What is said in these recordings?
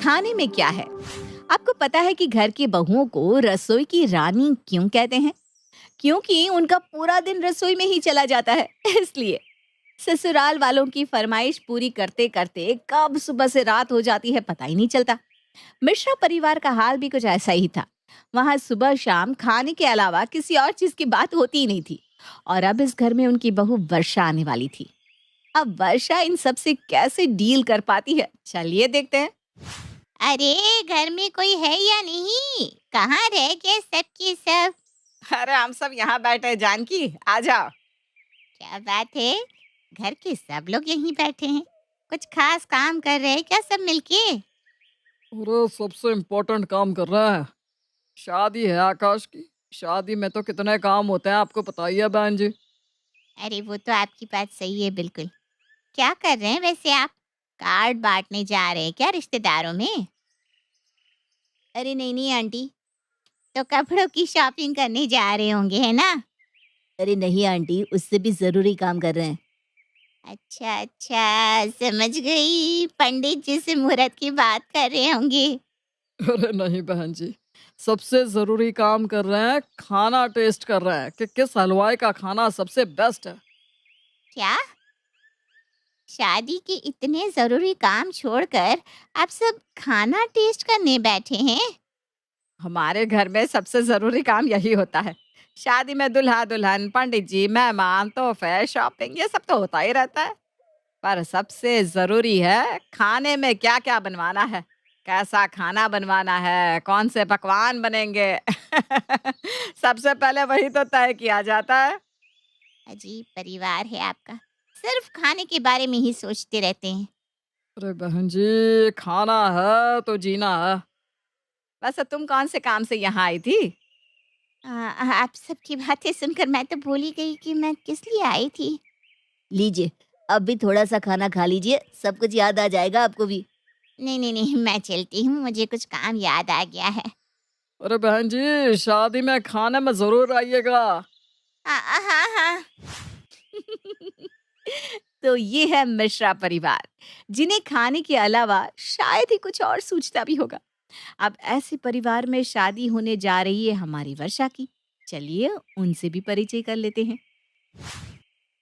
खाने में क्या है? आपको पता है कि घर की बहुओं को रसोई की रानी क्यों कहते हैं? क्योंकि उनका पूरा दिन रसोई में ही चला जाता है इसलिए ससुराल वालों की फरमाइश पूरी करते करते कब सुबह से रात हो जाती है पता ही नहीं चलता। मिश्रा परिवार का हाल भी कुछ ऐसा ही था। वहां सुबह शाम खाने के अलावा किसी और चीज की बात होती ही नहीं थी। और अब इस घर में उनकी बहू वर्षा आने वाली थी। अब वर्षा इन सब से कैसे डील कर पाती है, चलिए देखते हैं। अरे घर में कोई है या नहीं? कहाँ रह गए सब के सब? अरे हम सब यहाँ बैठे हैं, जानकी आ जाओ। क्या बात है, घर के सब लोग यहीं बैठे हैं। कुछ खास काम कर रहे हैं क्या सब मिलके? अरे सबसे इम्पोर्टेंट काम कर रहा है। शादी है आकाश की। शादी में तो कितने काम होते हैं, आपको पता ही है बहन जी। अरे वो तो आपकी बात सही है बिल्कुल। क्या कर रहे हैं वैसे आप? कार्ड बांटने जा रहे हैं क्या रिश्तेदारों में? अरे नहीं नहीं आंटी, तो कपड़ों की शॉपिंग करने जा रहे होंगे है ना? अरे नहीं आंटी, उससे भी जरूरी काम कर रहे हैं। अच्छा अच्छा, समझ गई। पंडित जी से मुहूर्त की बात कर रहे होंगे। अरे नहीं बहन जी, सबसे जरूरी काम कर रहे हैं, खाना टेस्ट कर रहे हैं कि किस हलवाई का खाना सबसे बेस्ट है। क्या? शादी के इतने जरूरी काम छोड़कर आप सब खाना टेस्ट करने बैठे हैं? हमारे घर में सबसे जरूरी काम यही होता है। शादी में दुल्हा दुल्हन, पंडित जी, मेहमान, तोहफे, शॉपिंग, ये सब तो होता ही रहता है। पर सबसे जरूरी है खाने में क्या क्या बनवाना है, कैसा खाना बनवाना है, कौन से पकवान बनेंगे सबसे पहले वही तो तय किया जाता है। अजीब परिवार है आपका, सिर्फ खाने के बारे में ही सोचते रहते हैं। अरे बहन जी, खाना है तो जीना है। वैसे तुम कौन से काम से यहाँ आई थी? आप सबकी बातें सुनकर मैं तो भूल ही गई कि मैं किस लिए आई थी। लीजिए, अब भी थोड़ा सा खाना खा लीजिए, सब कुछ याद आ जाएगा आपको भी। नहीं नहीं नहीं, मैं चलती हूँ, मुझे कुछ काम याद आ गया है। अरे बहन जी, शादी में खाने में जरूर आइएगा। हाँ हाँ। तो ये है मिश्रा परिवार, जिन्हें खाने के अलावा शायद ही कुछ और सूझता भी होगा। अब ऐसे परिवार में शादी होने जा रही है हमारी वर्षा की। चलिए उनसे भी परिचय कर लेते हैं।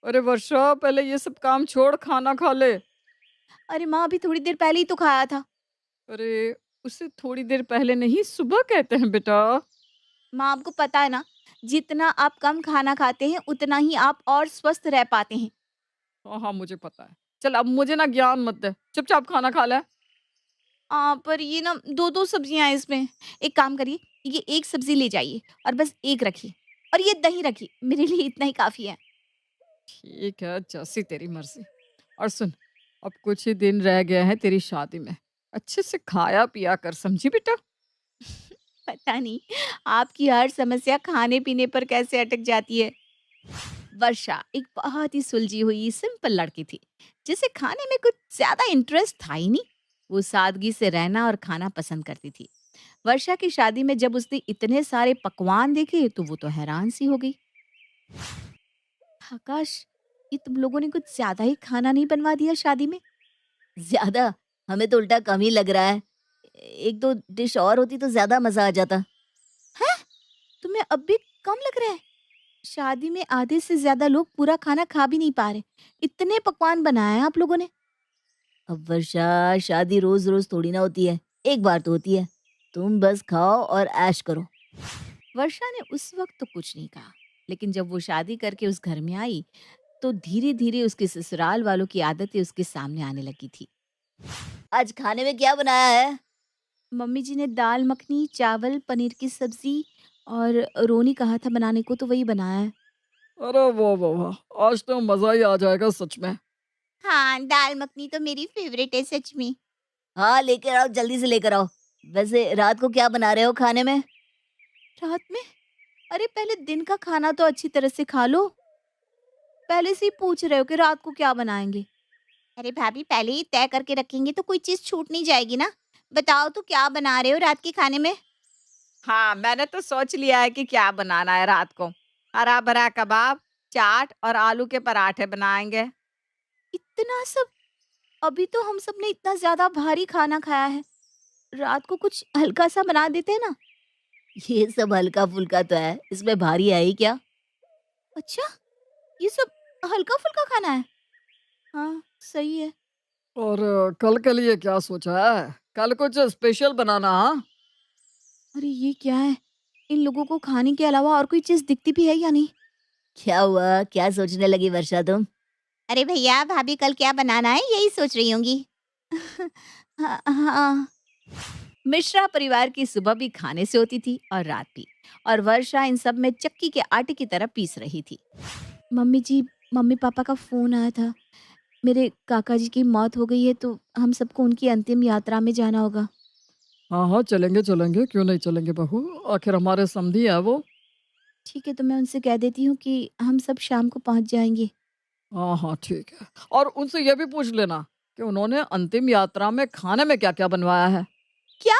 अरे वर्षा, पहले ये सब काम छोड़ खाना खा ले। अरे माँ, अभी थोड़ी देर पहले ही तो खाया था। अरे उसे थोड़ी देर पहले नहीं, सुबह कहते हैं बेटा। माँ, आपको पता है ना, जितना आप कम खाना खाते हैं उतना ही आप और स्वस्थ रह पाते हैं। हाँ हाँ, मुझे पता है। चल अब मुझे ना ज्ञान मत दे, चुपचाप खाना खा ले। पर ये ना दो दो सब्जियां हैं इसमें। एक काम करिए, ये एक सब्जी ले जाइए और बस एक रखिए। और ये दही रखिए, मेरे लिए इतना ही काफी है। ठीक है, जैसी तेरी मर्जी। और सुन, अब कुछ ही दिन रह गए हैं तेरी शादी में। अच्छे से खाया पिया कर, समझी बेटा। पता नहीं आपकी हर समस्या खाने पीने पर कैसे अटक जाती है। वर्षा एक बहुत ही सुलझी हुई सिंपल लड़की थी, जिसे खाने में कुछ ज्यादा इंटरेस्ट था ही नहीं। वो सादगी से रहना और खाना पसंद करती थी। वर्षा की शादी में जब उसने इतने सारे पकवान देखे तो वो तो हैरान सी हो गई। आकाश, ये तुम लोगों ने कुछ ज्यादा ही खाना नहीं बनवा दिया शादी में? ज्यादा? हमें तो उल्टा कम ही लग रहा है। एक दो डिश और होती तो ज्यादा मजा आ जाता। है? तुम्हें अब भी कम लग रहा है? शादी में आधे से ज्यादा लोग पूरा खाना खा भी नहीं पा रहे। इतने पकवान बनाए हैं आप लोगों ने। अब वर्षा, शादी रोज रोज थोड़ी ना होती है, एक बार तो होती है। तुम बस खाओ और ऐश करो। वर्षा ने उस वक्त तो कुछ नहीं कहा, लेकिन जब वो शादी करके उस घर में आई तो धीरे धीरे उसके ससुराल वालों की आदतें उसके सामने आने लगी थी। आज खाने में क्या बनाया है? मम्मी जी ने दाल मखनी, चावल, पनीर की सब्जी और रोनी कहा था बनाने को, तो वही बनाया है। अरे वाह वाह वाह, आज तो मजा ही आ जाएगा सच में। हाँ, दाल मखनी तो मेरी फेवरेट है सच में। हाँ, लेकर आओ, जल्दी से लेकर आओ। वैसे रात को क्या बना रहे हो खाने में? रात में? अरे पहले दिन का खाना तो अच्छी तरह से खा लो। पहले से ही पूछ रहे हो कि रात को क्या बनाएंगे। अरे भाभी, पहले ही तय करके रखेंगे तो कोई चीज छूट नहीं जाएगी ना। बताओ तो क्या बना रहे हो रात के खाने में? हाँ, मैंने तो सोच लिया है कि क्या बनाना है रात को। हरा भरा कबाब, चाट और आलू के पराठे बनाएंगे। इतना सब? अभी तो हम सब ने इतना ज्यादा भारी खाना खाया है। रात को कुछ हल्का सा बना देते हैं ना। ये सब हल्का फुल्का तो है, इसमें भारी है ही क्या? अच्छा, ये सब हल्का फुल्का खाना है। हाँ, सही है। और कल के लिए क्या सोचा है? कल कुछ स्पेशल बनाना, हाँ? अरे ये क्या है, इन लोगों को खाने के अलावा और कोई चीज दिखती भी है या नहीं? क्या हुआ? क्या सोचने लगी वर्षा तुम? अरे भैया, भाभी कल क्या बनाना है यही सोच रही होंगी। हाँ हाँ। मिश्रा परिवार की सुबह भी खाने से होती थी और रात भी, और वर्षा इन सब में चक्की के आटे की तरह पीस रही थी। मम्मी जी, मम्मी पापा का फोन आया था। मेरे काका जी की मौत हो गई है, तो हम सबको उनकी अंतिम यात्रा में जाना होगा। हाँ हाँ, चलेंगे चलेंगे, क्यों नहीं चलेंगे बहू, आखिर हमारे समधी है वो। ठीक है, तो मैं उनसे कह देती हूँ कि हम सब शाम को पहुंच जाएंगे। हाँ हाँ, ठीक है। और उनसे ये भी पूछ लेना कि उन्होंने अंतिम यात्रा में खाने में क्या क्या बनवाया है। क्या?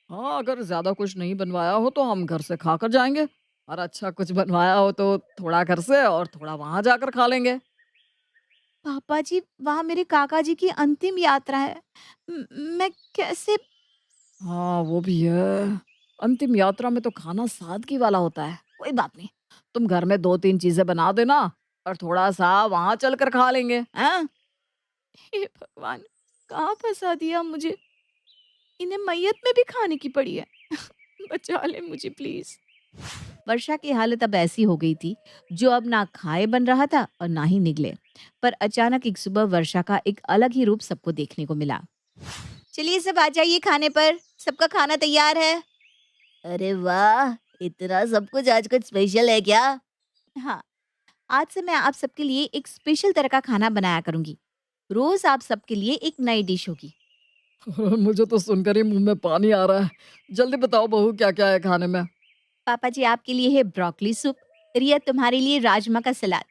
हाँ, अगर ज्यादा कुछ नहीं बनवाया हो तो हम घर से खाकर जाएंगे, और अच्छा कुछ बनवाया हो तो थोड़ा घर से और थोड़ा वहां जाकर खा लेंगे। पापा जी, वहाँ मेरे काका जी की अंतिम यात्रा है। मैं कैसे? हाँ, वो भी है। अंतिम यात्रा में तो खाना सादगी वाला होता है। कोई बात नहीं, तुम घर में 2-3 चीजें बना देना और थोड़ा सा वहां चलकर खा लेंगे, हैं? हे भगवान, कहाँ फंसा दिया मुझे। इन्हें मैयत में भी खाने की पड़ी है। बचा ले मुझे प्लीज। वर्षा की हालत अब ऐसी हो गई थी, जो अब ना खाए बन रहा था और ना ही निगले। पर अचानक एक सुबह वर्षा का एक अलग ही रूप सबको देखने को मिला। चलिए सब आ जाइए खाने पर, सबका खाना तैयार है। अरे वाह! इतना सब कुछ आज कुछ स्पेशल है क्या? हाँ, आज से मैं आप सबके लिए एक स्पेशल तरह का खाना बनाया करूंगी। रोज आप सबके लिए एक नई डिश होगी। मुझे तो सुनकर ही मुंह में पानी आ रहा है। जल्दी बताओ बहू, क्या क्या है खाने में? पापा जी आपके लिए है ब्रोकली सूप, रिया तुम्हारे लिए राजमा का सलाद,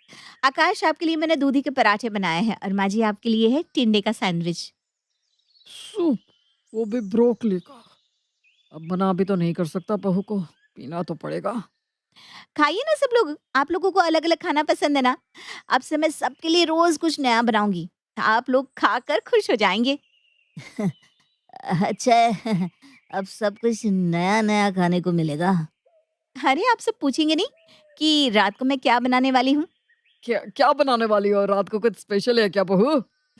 आकाश आपके लिए मैंने दूधी के पराठे बनाए हैं, और माँ जी आपके लिए है टिंडे का सैंडविच। सूप? वो भी ब्रोकली का? अब मना भी तो नहीं कर सकता बहू को, पीना तो पड़ेगा। खाइए ना सब लोग, आप लोगों को अलग अलग खाना पसंद है ना। अब से मैं सबके लिए रोज कुछ नया बनाऊंगी, आप लोग खाकर खुश हो जाएंगे। अच्छा है, अब सब कुछ नया-नया खाने को मिलेगा। अरे आप सब पूछेंगे नहीं कि रात को मैं क्या बनाने वाली हूँ? क्या क्या बनाने वाली हो? रात को कुछ स्पेशल है क्या बहू?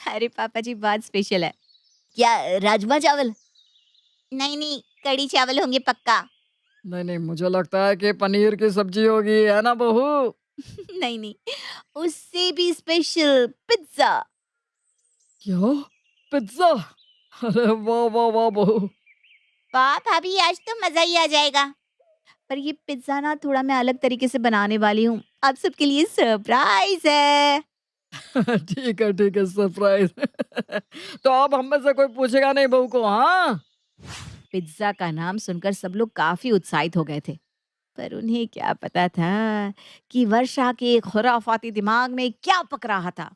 अरे पापा जी, बहुत स्पेशल है। क्या राजमा चावल? नहीं नहीं, कड़ी चावल होंगे पक्का। नहीं नहीं, मुझे लगता है कि पनीर की सब्जी होगी, है ना बहू? नहीं नहीं, उससे भी स्पेशल पिज्जा। क्या? पिज्जा? अरे वाह वाह वाह बहू। वाह भाभी, आज तो मजा ही आ जाएगा। पर ये पिज्जा ना थोड़ा मैं अलग तरीके से बनाने वाली हूँ, आप सबके लिए सरप्राइज है। ठीक है, सरप्राइज। तो अब हम में से कोई पूछेगा नहीं बहू को, हाँ? पिज्जा का नाम सुनकर सब लोग काफी उत्साहित हो गए थे, पर उन्हें क्या पता था कि वर्षा के खुराफाती दिमाग में क्या पक रहा था।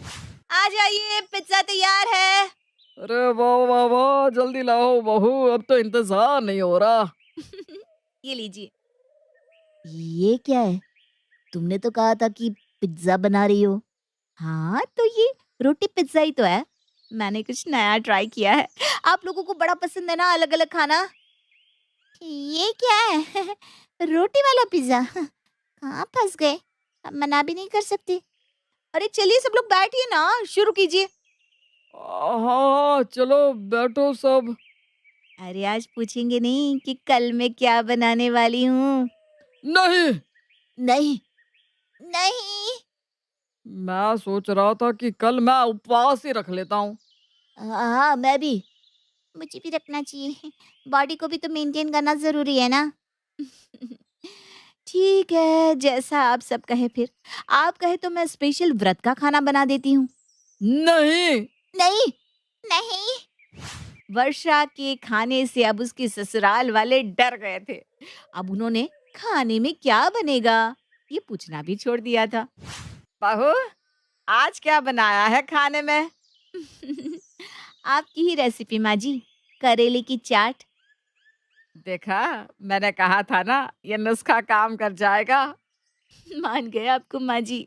आ जाइए, पिज्जा तैयार है। अरे वाह वाह वाह, जल्दी लाओ बहू, अब तो इंतजार नहीं हो रहा। ये लीजिए। ये क्या है? तुमने तो कहा था कि पिज्जा बना रही हो। हाँ, तो ये रोटी पिज्जा ही तो है। मैंने कुछ नया ट्राई किया है। आप लोगों को बड़ा पसंद है ना अलग अलग खाना। ये क्या है? रोटी वाला पिज्जा? कहाँ फंस गए, अब मना भी नहीं कर सकते। अरे चलिए सब लोग बैठिए ना, शुरू कीजिए। हाँ हाँ, चलो बैठो सब। अरे आज पूछेंगे नहीं कि कल मैं क्या बनाने वाली हूँ? नहीं, नहीं, नहीं। मैं सोच रहा था कि कल मैं उपवास ही रख लेता हूँ। हाँ, मैं भी। मुझे भी रखना चाहिए, बॉडी को भी तो मेंटेन करना जरूरी है ना। ठीक है, जैसा आप सब कहे फिर। आप कहे तो मैं स्पेशल व्रत का खाना बना देती हूँ। नहीं। नहीं, नहीं। वर्षा के खाने से अब उसके ससुराल वाले डर गए थे। अब उन्होंने खाने में क्या बनेगा ये पूछना भी छोड़ दिया था। बहू, आज क्या बनाया है खाने में? आपकी ही रेसिपी माँ जी, करेले की चाट। देखा, मैंने कहा था ना ये नुस्खा काम कर जाएगा। मान गए आपको माँ जी।